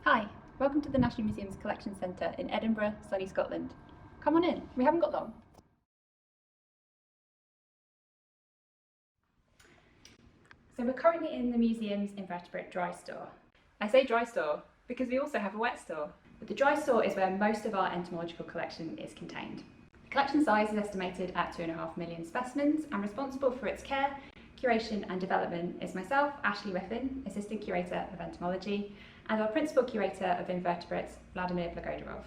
Hi, welcome to the National Museum's Collection Centre in Edinburgh, sunny Scotland. Come on in, we haven't got long. So we're currently in the museum's Invertebrate Dry Store. I say dry store because we also have a wet store. But the dry store is where most of our entomological collection is contained. The collection size is estimated at 2.5 million specimens, and responsible for its care, curation and development is myself, Ashley Whiffin, Assistant Curator of Entomology, and our Principal Curator of Invertebrates, Vladimir Blagodarov.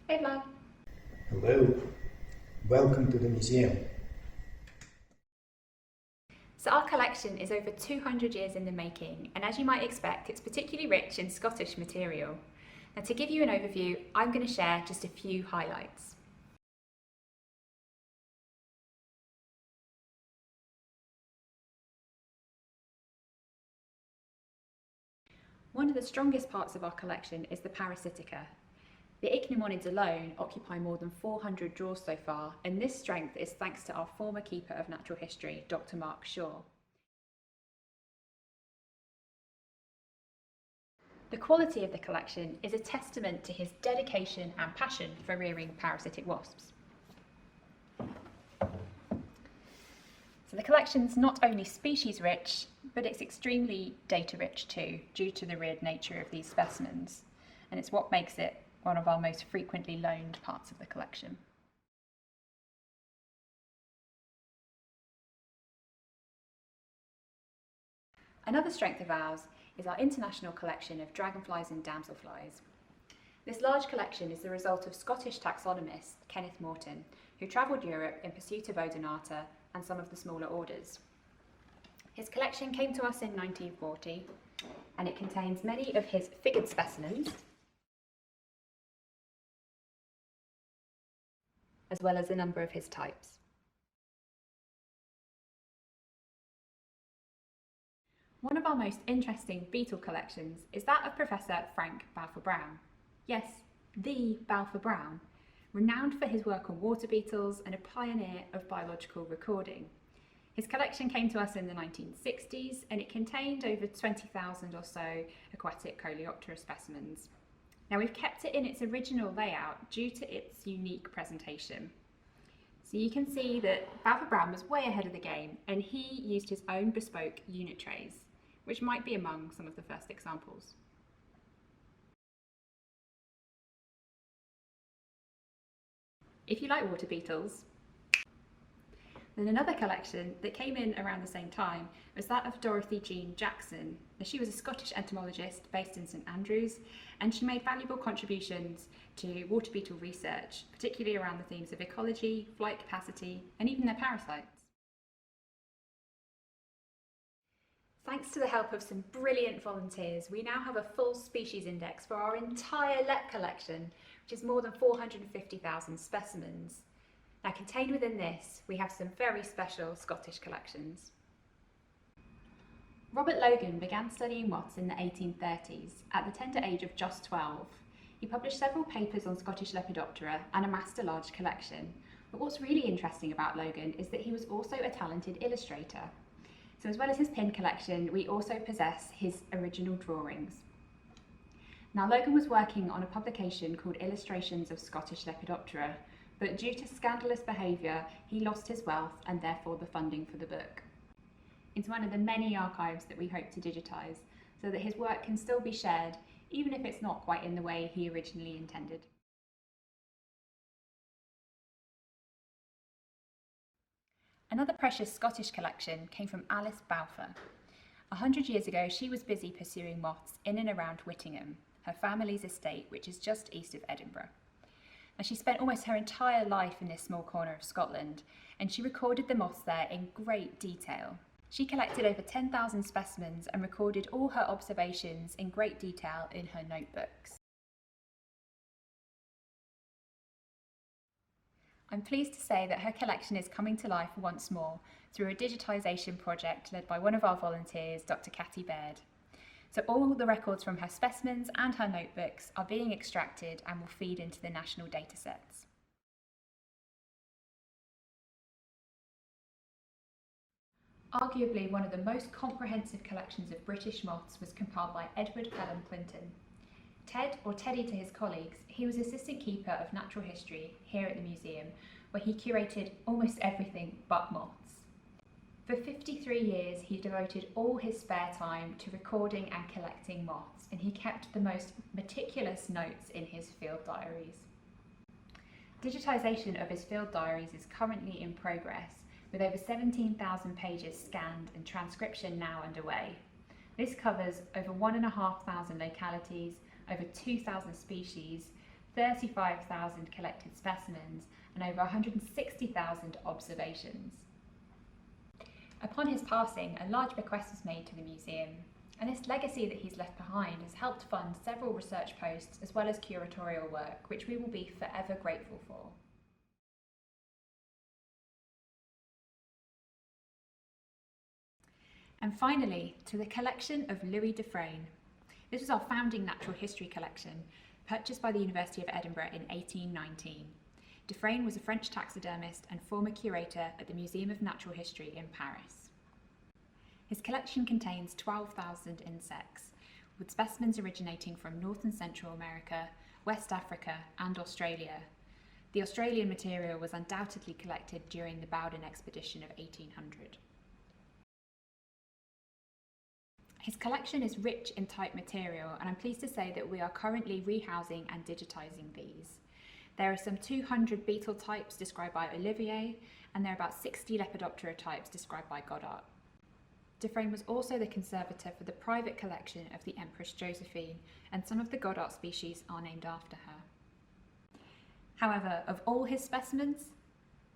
Hey Vlad. Hello, welcome to the museum. So our collection is over 200 years in the making, and as you might expect, it's particularly rich in Scottish material. Now, to give you an overview, I'm going to share just a few highlights. One of the strongest parts of our collection is the Parasitica. The ichneumonids alone occupy more than 400 drawers so far, and this strength is thanks to our former Keeper of Natural History, Dr. Mark Shaw. The quality of the collection is a testament to his dedication and passion for rearing parasitic wasps. So the collection's not only species rich, but it's extremely data rich too, due to the reared nature of these specimens, and it's what makes it one of our most frequently loaned parts of the collection. Another strength of ours is our international collection of dragonflies and damselflies. This large collection is the result of Scottish taxonomist Kenneth Morton, who travelled Europe in pursuit of Odonata and some of the smaller orders. His collection came to us in 1940, and it contains many of his figured specimens, as well as a number of his types. One of our most interesting beetle collections is that of Professor Frank Balfour Brown. Yes, the Balfour Brown, renowned for his work on water beetles and a pioneer of biological recording. His collection came to us in the 1960s, and it contained over 20,000 or so aquatic Coleoptera specimens. Now, we've kept it in its original layout due to its unique presentation. So you can see that Balfour Brown was way ahead of the game, and he used his own bespoke unit trays, which might be among some of the first examples. If you like water beetles, then another collection that came in around the same time was that of Dorothy Jean Jackson. Now, she was a Scottish entomologist based in St Andrews, and she made valuable contributions to water beetle research, particularly around the themes of ecology, flight capacity, and even their parasites. Thanks to the help of some brilliant volunteers, we now have a full species index for our entire Let collection, which is more than 450,000 specimens. Now, contained within this, we have some very special Scottish collections. Robert Logan began studying moths in the 1830s, at the tender age of just 12. He published several papers on Scottish Lepidoptera and amassed a large collection. But what's really interesting about Logan is that he was also a talented illustrator. So as well as his pin collection, we also possess his original drawings. Now, Logan was working on a publication called Illustrations of Scottish Lepidoptera, but due to scandalous behaviour, he lost his wealth and therefore the funding for the book. It's one of the many archives that we hope to digitise, so that his work can still be shared, even if it's not quite in the way he originally intended. Another precious Scottish collection came from Alice Balfour. 100 years ago, she was busy pursuing moths in and around Whittingham, her family's estate, which is just east of Edinburgh. Now, she spent almost her entire life in this small corner of Scotland, and she recorded the moths there in great detail. She collected over 10,000 specimens and recorded all her observations in great detail in her notebooks. I'm pleased to say that her collection is coming to life once more through a digitisation project led by one of our volunteers, Dr. Catty Baird. So all the records from her specimens and her notebooks are being extracted and will feed into the national datasets. Arguably one of the most comprehensive collections of British moths was compiled by Edward Pelham Clinton. Ted, or Teddy to his colleagues, he was assistant keeper of natural history here at the museum, where he curated almost everything but moths. For 53 years, he devoted all his spare time to recording and collecting moths, and he kept the most meticulous notes in his field diaries. Digitisation of his field diaries is currently in progress, with over 17,000 pages scanned and transcription now underway. This covers over 1,500 localities, over 2,000 species, 35,000 collected specimens, and over 160,000 observations. Upon his passing, a large bequest was made to the museum, and this legacy that he's left behind has helped fund several research posts as well as curatorial work, which we will be forever grateful for. And finally, to the collection of Louis Dufresne. This was our founding natural history collection, purchased by the University of Edinburgh in 1819. Dufresne was a French taxidermist and former curator at the Museum of Natural History in Paris. His collection contains 12,000 insects, with specimens originating from North and Central America, West Africa, and Australia. The Australian material was undoubtedly collected during the Bowden expedition of 1800. His collection is rich in type material, and I'm pleased to say that we are currently rehousing and digitising these. There are some 200 beetle types described by Olivier, and there are about 60 Lepidoptera types described by Goddard. Dufresne was also the conservator for the private collection of the Empress Josephine, and some of the Goddard species are named after her. However, of all his specimens,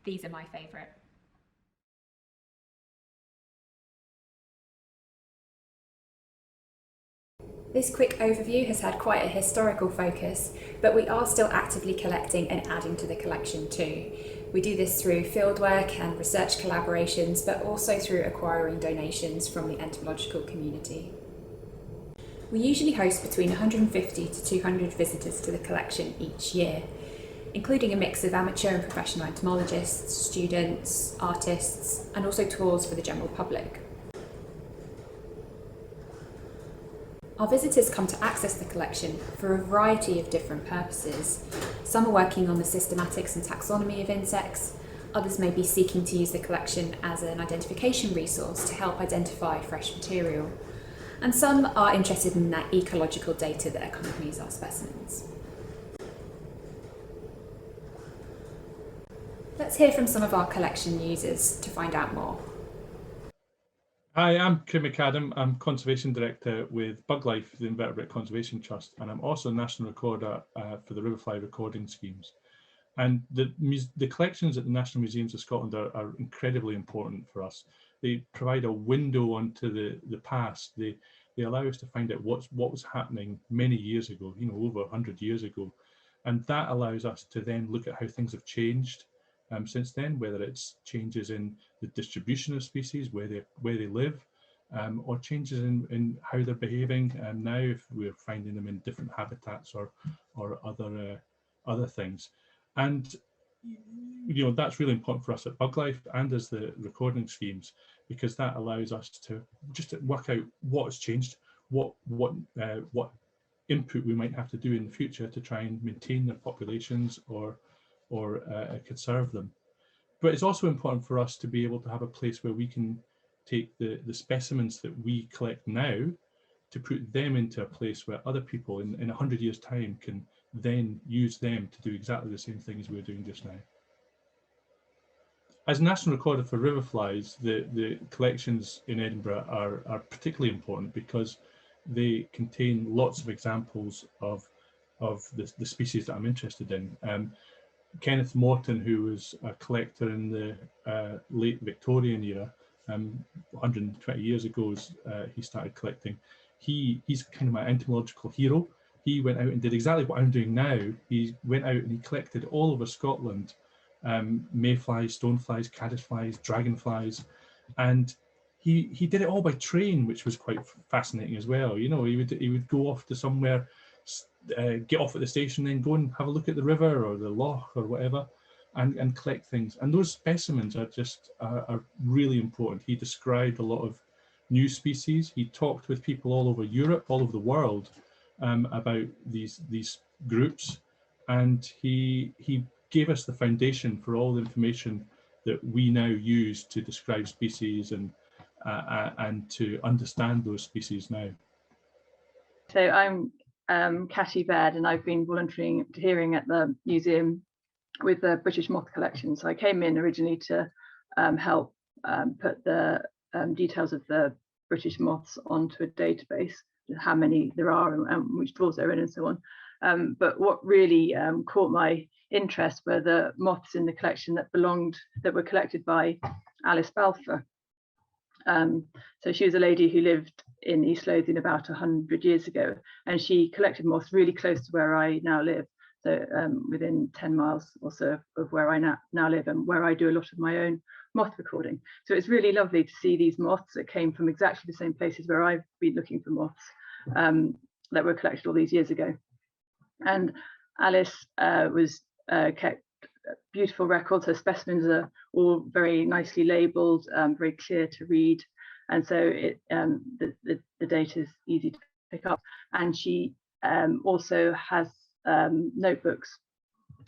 these are my favourite. This quick overview has had quite a historical focus, but we are still actively collecting and adding to the collection too. We do this through fieldwork and research collaborations, but also through acquiring donations from the entomological community. We usually host between 150 to 200 visitors to the collection each year, including a mix of amateur and professional entomologists, students, artists, and also tours for the general public. Our visitors come to access the collection for a variety of different purposes. Some are working on the systematics and taxonomy of insects, others may be seeking to use the collection as an identification resource to help identify fresh material, and some are interested in that ecological data that accompanies our specimens. Let's hear from some of our collection users to find out more. Hi, I'm Craig McAdam. I'm Conservation Director with BugLife, the Invertebrate Conservation Trust, and I'm also National Recorder for the Riverfly recording schemes. And the collections at the National Museums of Scotland are incredibly important for us. They provide a window onto the past. They allow us to find out what was happening many years ago, over 100 years ago. And that allows us to then look at how things have changed since then, whether it's changes in the distribution of species, where they live, or changes in how they're behaving now, if we're finding them in different habitats or other things. And that's really important for us at BugLife and as the recording schemes, because that allows us to just work out what's changed, what input we might have to do in the future to try and maintain their populations or conserve them. But it's also important for us to be able to have a place where we can take the specimens that we collect now to put them into a place where other people in 100 years' time can then use them to do exactly the same thing as we're doing just now. As National Recorder for Riverflies, the collections in Edinburgh are particularly important because they contain lots of examples of the species that I'm interested in. Kenneth Morton, who was a collector in the late Victorian era, 120 years ago, he started collecting. He's kind of my entomological hero. He went out and did exactly what I'm doing now. He went out and he collected all over Scotland, mayflies, stoneflies, caddisflies, dragonflies, and he did it all by train, which was quite fascinating as well. He would go off to somewhere, get off at the station, then go and have a look at the river or the loch or whatever, and collect things. And those specimens are really important. He described a lot of new species. He talked with people all over Europe, all over the world, about these groups, and he gave us the foundation for all the information that we now use to describe species and to understand those species now. So I'm Catty Baird, and I've been volunteering at the museum with the British moth collection. So I came in originally to help put the details of the British moths onto a database, how many there are and which drawers they're in and so on. But what really caught my interest were the moths in the collection that were collected by Alice Balfour. So she was a lady who lived in East Lothian about 100 years ago, and she collected moths really close to where I now live, so within 10 miles or so of where I now live, and where I do a lot of my own moth recording. So it's really lovely to see these moths that came from exactly the same places where I've been looking for moths that were collected all these years ago. And Alice kept beautiful records. Her specimens are all very nicely labelled, very clear to read, and so the data is easy to pick up. And she also has notebooks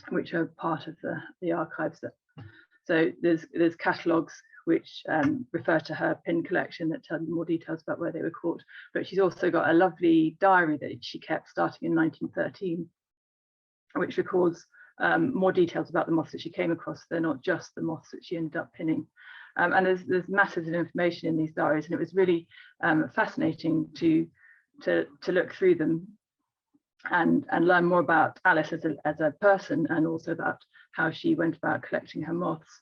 which are part of the archives. So there's catalogues which refer to her pin collection that tell you more details about where they were caught. But she's also got a lovely diary that she kept starting in 1913, which records more details about the moths that she came across. They're not just the moths that she ended up pinning. And there's masses of information in these diaries, and it was really fascinating to look through them and learn more about Alice as a person, and also about how she went about collecting her moths.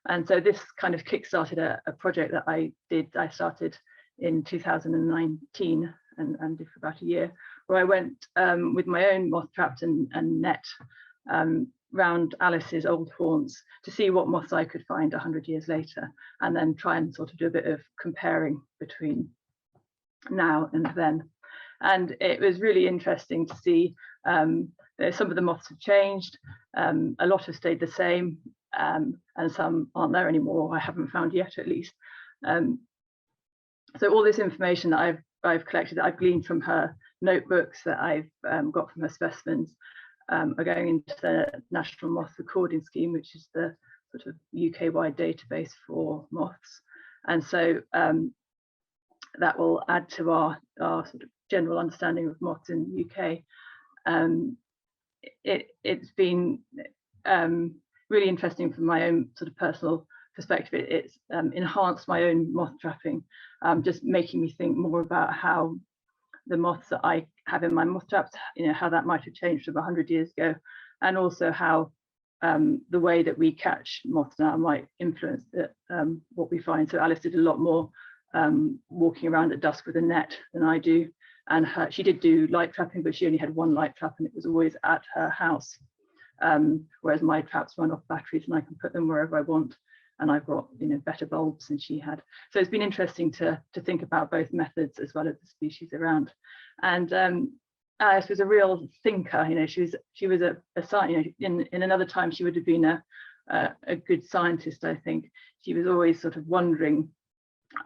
And so this kind of kick-started a project that I started in 2019 and did for about a year, where I went with my own moth traps and net round Alice's old haunts to see what moths I could find 100 years later, and then try and sort of do a bit of comparing between now and then. And it was really interesting to see that some of the moths have changed, a lot have stayed the same, and some aren't there anymore, I haven't found yet at least. So all this information that I've collected, that I've gleaned from her notebooks, that I've got from her specimens, are going into the National Moth Recording Scheme, which is the sort of UK-wide database for moths. And so that will add to our sort of general understanding of moths in the UK. It's been really interesting from my own sort of personal perspective. It's enhanced my own moth trapping, just making me think more about how the moths that I have in my moth traps, how that might have changed from 100 years ago, and also how the way that we catch moths now might influence what we find. So Alice did a lot more walking around at dusk with a net than I do, and she did do light trapping, but she only had one light trap, and it was always at her house, whereas my traps run off batteries and I can put them wherever I want, and I've got better bulbs than she had. So it's been interesting to think about both methods as well as the species around. And Alice was a real thinker. She was a scientist. In another time she would have been a good scientist. I think she was always sort of wondering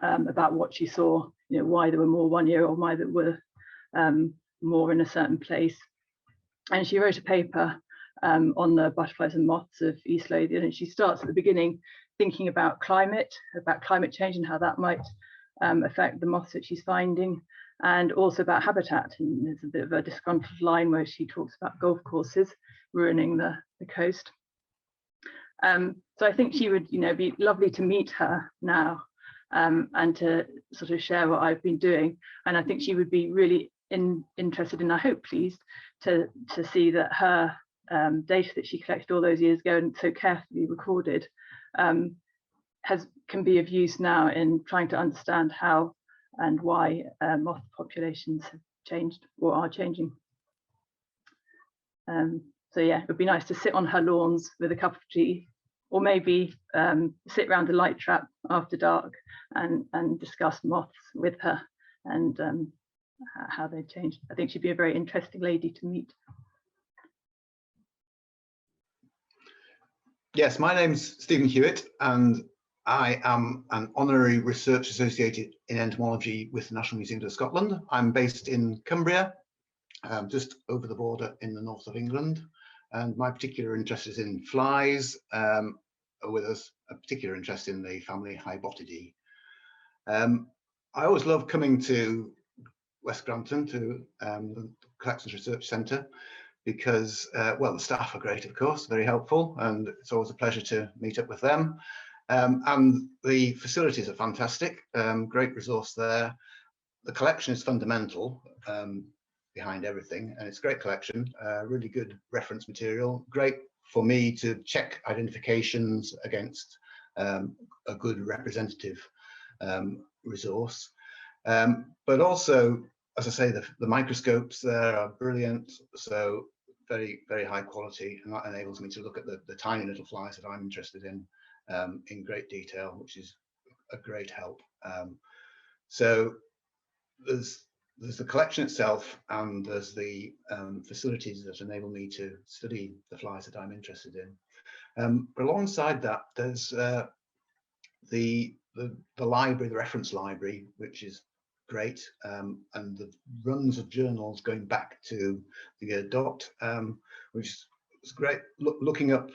about what she saw, why there were more one year or why there were more in a certain place. And she wrote a paper on the butterflies and moths of East Lothian, and she starts at the beginning thinking about climate change and how that might affect the moths that she's finding, and also about habitat. And there's a bit of a disgruntled line where she talks about golf courses ruining the coast. So I think she would be lovely to meet her now, and to sort of share what I've been doing. And I think she would be really interested, and I hope pleased to see that her data that she collected all those years ago and so carefully recorded can be of use now in trying to understand how and why moth populations have changed or are changing. So yeah, it would be nice to sit on her lawns with a cup of tea, or maybe sit around a light trap after dark and discuss moths with her and how they changed. I think she'd be a very interesting lady to meet. Yes, my name's Stephen Hewitt, and I am an honorary research associate in entomology with the National Museums of Scotland. I'm based in Cumbria, just over the border in the north of England. And my particular interest is in flies, with a particular interest in the family Hybotidae. I always love coming to West Granton, to the Collections Research Centre, because, well, the staff are great, of course, very helpful, and it's always a pleasure to meet up with them. And the facilities are fantastic, great resource there. The collection is fundamental behind everything, and it's a great collection, really good reference material, great for me to check identifications against a good representative resource. But also, as I say, the microscopes there are brilliant, so very, very high quality, and that enables me to look at the tiny little flies that I'm interested in great detail, which is a great help. So there's the collection itself, and there's the facilities that enable me to study the flies that I'm interested in. But alongside that, there's the library, the reference library, which is great, and the runs of journals going back to the year dot, which is great, looking up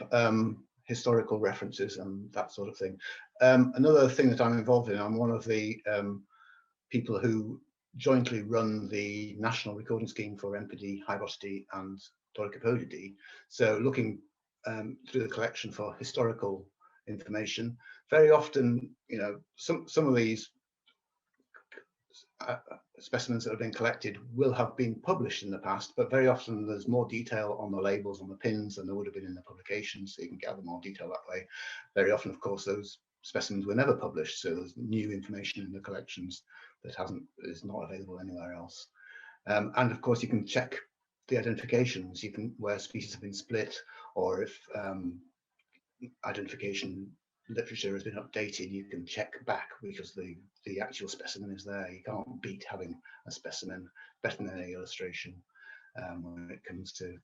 historical references and that sort of thing. Another thing that I'm involved in, I'm one of the people who jointly run the National Recording Scheme for Empidae, Hybotidae and Doricopodidae. So looking through the collection for historical information. Very often, you know, some of these specimens that have been collected will have been published in the past, but very often there's more detail on the labels, on the pins, than there would have been in the publications, so you can gather more detail that way. Very often, of course, those specimens were never published, so there's new information in the collections that is not available anywhere else. And of course, you can check the identifications, you can, where species have been split, or if identification literature has been updated, you can check back because the actual specimen is there. You can't beat having a specimen better than any illustration when it comes to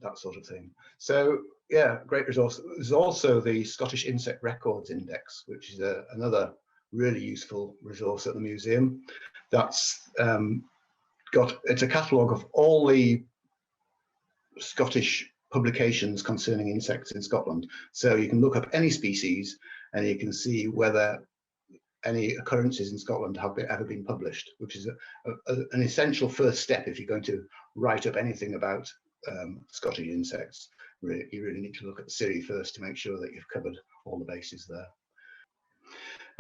that sort of thing. So yeah, great resource. There's also the Scottish Insect Records Index, which is another really useful resource at the museum. That's it's a catalogue of all the Scottish publications concerning insects in Scotland. So you can look up any species and you can see whether any occurrences in Scotland have ever been published, which is an essential first step if you're going to write up anything about Scottish insects. You really need to look at the series first to make sure that you've covered all the bases there.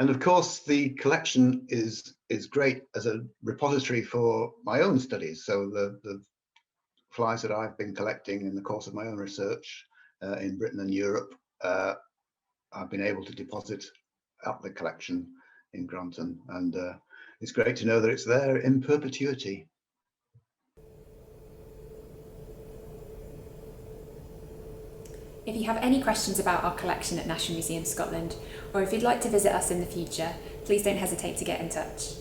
And of course, the collection is great as a repository for my own studies. So the flies that I've been collecting in the course of my own research in Britain and Europe, I've been able to deposit at the collection in Granton, and it's great to know that it's there in perpetuity. If you have any questions about our collection at National Museum Scotland, or if you'd like to visit us in the future, please don't hesitate to get in touch.